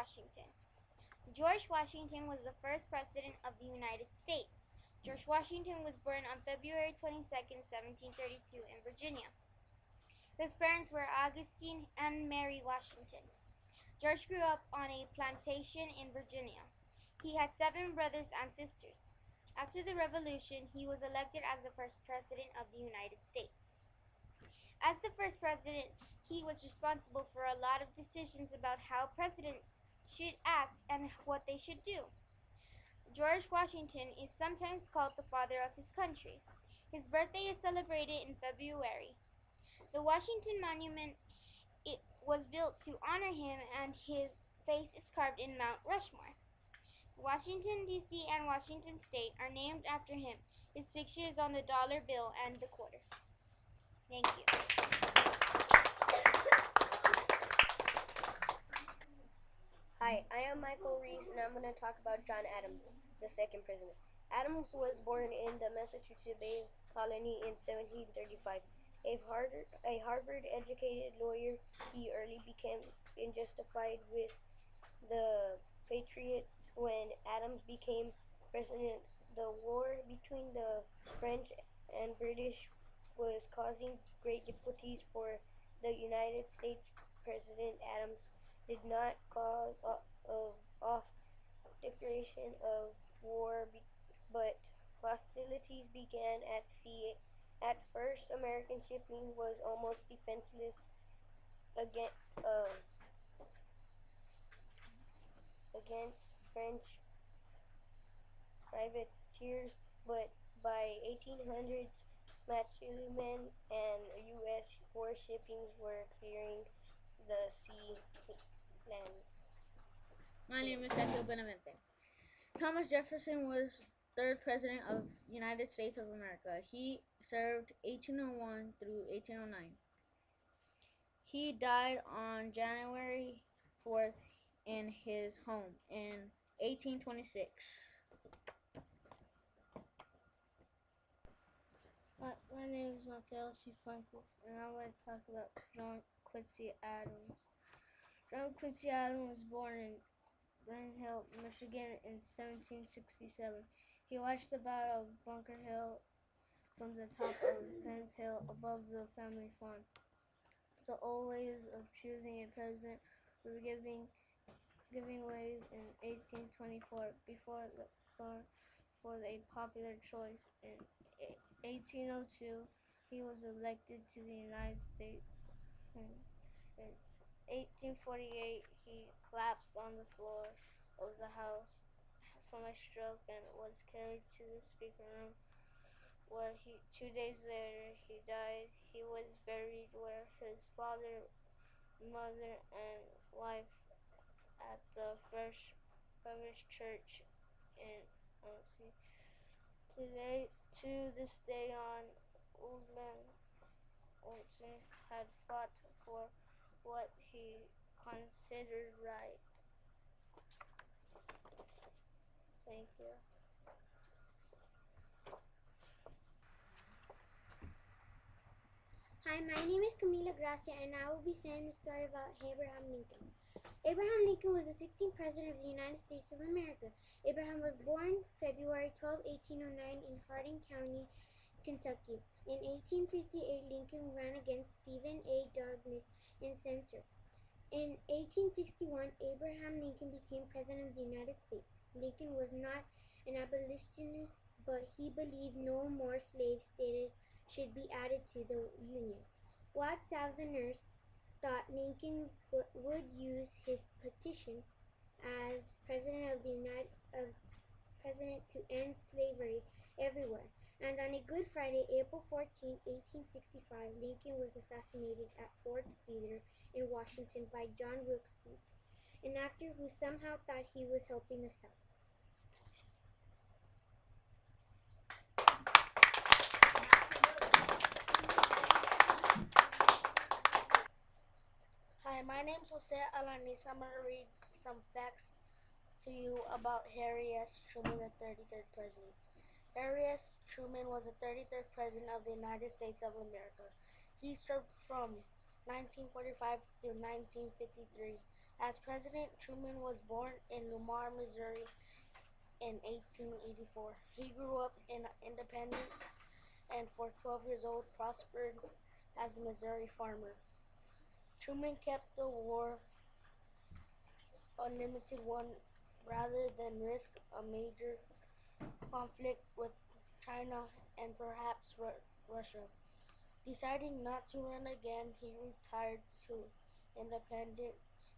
Washington. George Washington was the first president of the United States. George Washington was born on February 22nd, 1732 in Virginia. His parents were Augustine and Mary Washington. George grew up on a plantation in Virginia. He had 7 brothers and sisters. After the Revolution, he was elected as the first president of the United States. As the first president, he was responsible for a lot of decisions about how presidents should act and what they should do. George Washington is sometimes called the father of his country. His birthday is celebrated in February. The Washington Monument was built to honor him, and his face is carved in Mount Rushmore. Washington, D.C. and Washington State are named after him. His picture is on the dollar bill and the quarter. Thank you. Hi, I am Michael Reese, and I'm going to talk about John Adams, the second president. Adams was born in the Massachusetts Bay Colony in 1735. A Harvard-educated lawyer, he early became injustified with the Patriots. When Adams became president, the war between the French and British was causing great difficulties for the United States. President Adams did not call off declaration of war, but hostilities began at sea. At first, American shipping was almost defenseless against French privateers, but by 1800s, Magellan and U.S. warships were clearing the sea lands. My name is Benavides. Thomas Jefferson was third president of United States of America. He served 1801 through 1809. He died on January 4th in his home in 1826. My name is Mateo C. Fuentes, and I want to talk about John Quincy Adams. John Quincy Adams was born in Grand Hill, Michigan in 1767. He watched the Battle of Bunker Hill from the top of Penn's Hill above the family farm. The old ways of choosing a president were giving ways in 1824 before for a popular choice. In 1802, he was elected to the United States. In 1848, he collapsed on the floor of the House from a stroke and was carried to the speaker room, where 2 days later he died. He was buried where his father, mother, and wife at the First Baptist Church in to this day on. Old man Olson had fought for what he considered right. Thank you. Hi, my name is Camila Gracia, and I will be saying the story about Abraham Lincoln. Abraham Lincoln was the 16th President of the United States of America. Abraham was born February 12, 1809 in Hardin County, Kentucky. In 1858, Lincoln ran against Stephen A. Douglas in Center. In 1861, Abraham Lincoln became President of the United States. Lincoln was not an abolitionist, but he believed no more slave states should be added to the Union. White Southerners thought Lincoln would use his petition as president to end slavery everywhere. And on a Good Friday, April 14, 1865, Lincoln was assassinated at Ford's Theater in Washington by John Wilkes Booth, an actor who somehow thought he was helping the South. Hi, my name's Jose Alanis. I'm going to read some facts to you about Harry S. Truman, the 33rd President. Harry S. Truman was the 33rd President of the United States of America. He served from 1945 through 1953. As president, Truman was born in Lamar, Missouri in 1884. He grew up in Independence and for 12 years old prospered as a Missouri farmer. Truman kept the war a limited one rather than risk a major conflict with China and perhaps Russia. Deciding not to run again, he retired to independence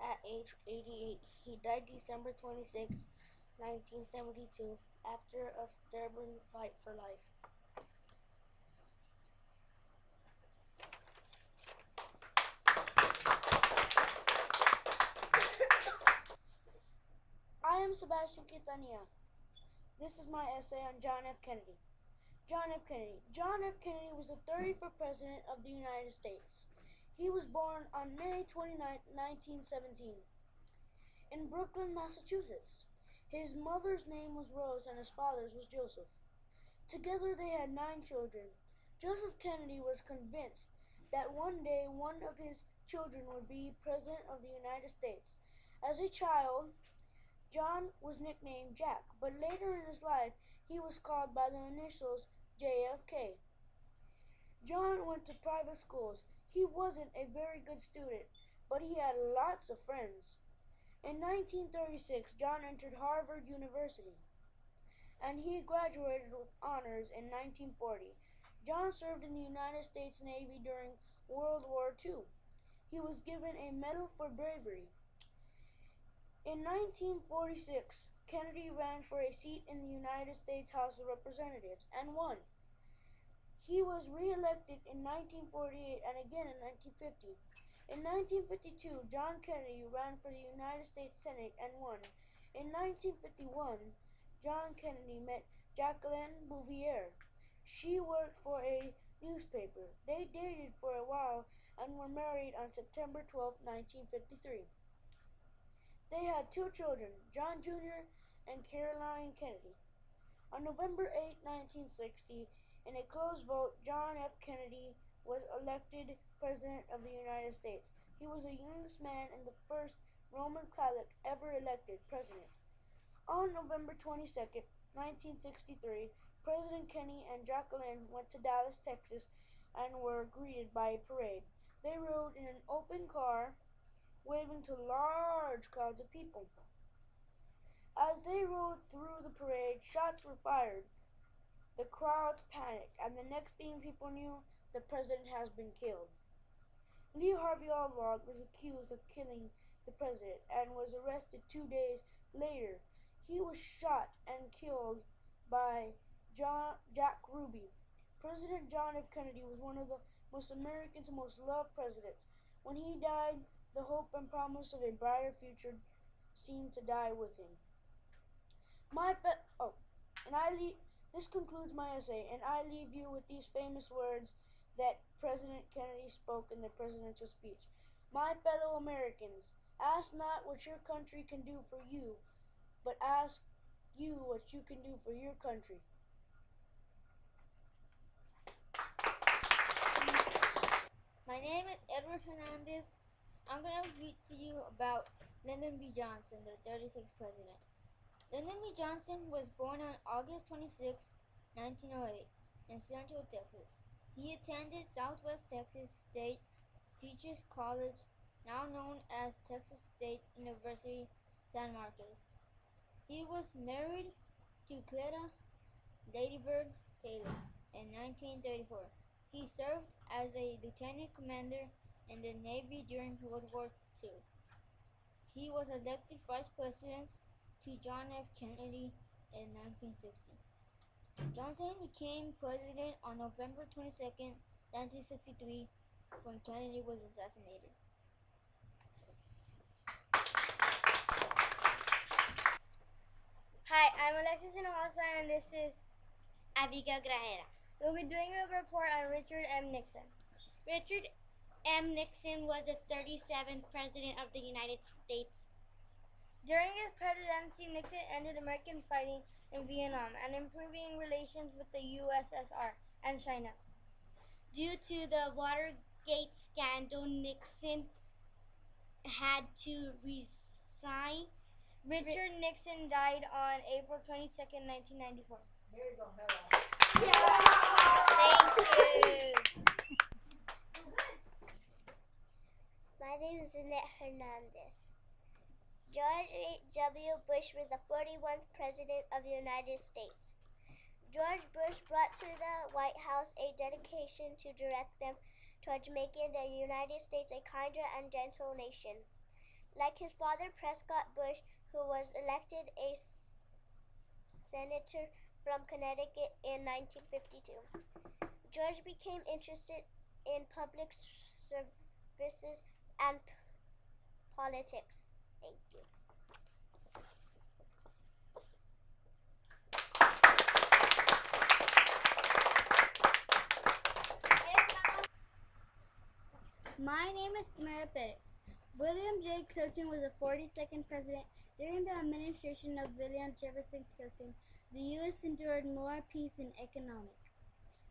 at age 88. He died December 26, 1972, after a stubborn fight for life. I am Sebastian Quintanilla. This is my essay on John F. Kennedy. John F. Kennedy. John F. Kennedy was the 34th President of the United States. He was born on May 29, 1917, in Brooklyn, Massachusetts. His mother's name was Rose and his father's was Joseph. Together they had 9 children. Joseph Kennedy was convinced that one day one of his children would be President of the United States. As a child, John was nicknamed Jack, but later in his life he was called by the initials JFK. John went to private schools. He wasn't a very good student, but he had lots of friends. In 1936, John entered Harvard University, and he graduated with honors in 1940. John served in the United States Navy during World War II. He was given a Medal for Bravery. In 1946, Kennedy ran for a seat in the United States House of Representatives and won. He was re-elected in 1948 and again in 1950. In 1952, John Kennedy ran for the United States Senate and won. In 1951, John Kennedy met Jacqueline Bouvier. She worked for a newspaper. They dated for a while and were married on September 12, 1953. They had 2 children, John Jr. and Caroline Kennedy. On November 8, 1960, in a close vote, John F. Kennedy was elected President of the United States. He was the youngest man and the first Roman Catholic ever elected President. On November 22, 1963, President Kennedy and Jacqueline went to Dallas, Texas, and were greeted by a parade. They rode in an open car, waving to large crowds of people. As they rode through the parade, shots were fired. The crowds panicked, and the next thing people knew, the president has been killed. Lee Harvey Oswald was accused of killing the president and was arrested 2 days later. He was shot and killed by Jack Ruby. President John F. Kennedy was one of the most Americans' most loved presidents. When he died, the hope and promise of a brighter future seemed to die with him. This concludes my essay, and I leave you with these famous words that President Kennedy spoke in the presidential speech. My fellow Americans, ask not what your country can do for you, but ask you what you can do for your country. My name is Edward Hernandez. I'm going to read to you about Lyndon B. Johnson, the 36th president. Lyndon B. Johnson was born on August 26, 1908, in Central Texas. He attended Southwest Texas State Teachers College, now known as Texas State University, San Marcos. He was married to Cleta Ladybird Taylor in 1934. He served as a lieutenant commander in the Navy during World War II. He was elected vice president to John F. Kennedy in 1960. Johnson became president on November 22, 1963, when Kennedy was assassinated. Hi, I'm Alexis Hinojosa, and this is Abigail Grajera. We'll be doing a report on Richard M. Nixon. Richard M. Nixon was the 37th President of the United States. During his presidency, Nixon ended American fighting in Vietnam and improving relations with the USSR and China. Due to the Watergate scandal, Nixon had to resign. Richard Nixon died on April 22nd, 1994. Thank you. My name is Annette Hernandez. George W. Bush was the 41st President of the United States. George Bush brought to the White House a dedication to direct them towards making the United States a kinder and gentle nation. Like his father, Prescott Bush, who was elected a senator from Connecticut in 1952, George became interested in public services and politics. Thank you. My name is Samara Perez. William J. Clinton was the 42nd president. During the administration of William Jefferson Clinton, the U.S. endured more peace and economic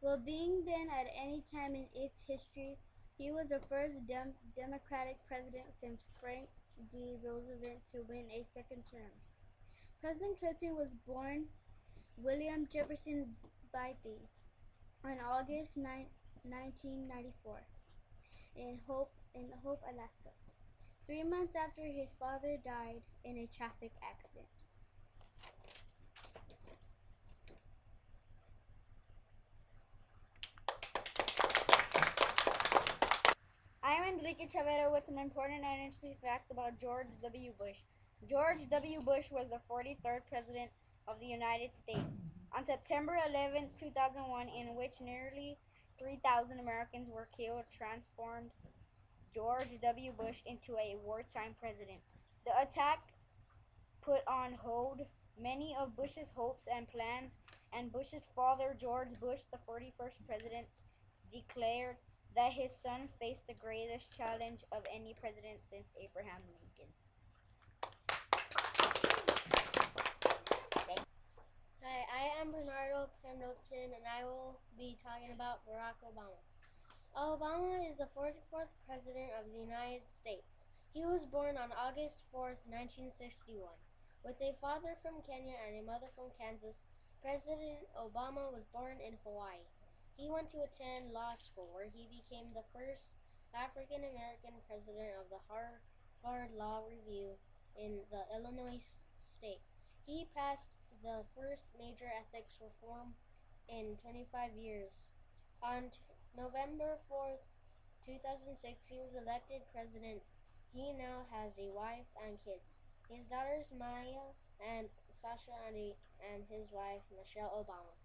well-being than at any time in its history. He was the first Democratic president since Franklin D. Roosevelt to win a second term. President Clinton was born William Jefferson Blythe on August 9, 1994. In Hope, Alaska. 3 months after his father died in a traffic accident. I'm Enrique Chavero with some important and interesting facts about George W. Bush. George W. Bush was the 43rd President of the United States. On September 11, 2001, in which nearly 3,000 Americans were killed, transformed George W. Bush into a wartime president. The attacks put on hold many of Bush's hopes and plans, and Bush's father, George Bush, the 41st president, declared that his son faced the greatest challenge of any president since Abraham Lincoln. Hi, I am Bernardo Pendleton, and I will be talking about Barack Obama. Obama is the 44th President of the United States. He was born on August 4th, 1961. With a father from Kenya and a mother from Kansas, President Obama was born in Hawaii. He went to attend law school, where he became the first African American president of the Harvard Law Review in the Illinois state. He passed the first major ethics reform in 25 years. On November 4th, 2006, he was elected president. He now has a wife and kids. His daughters Maya and Sasha and his wife Michelle Obama.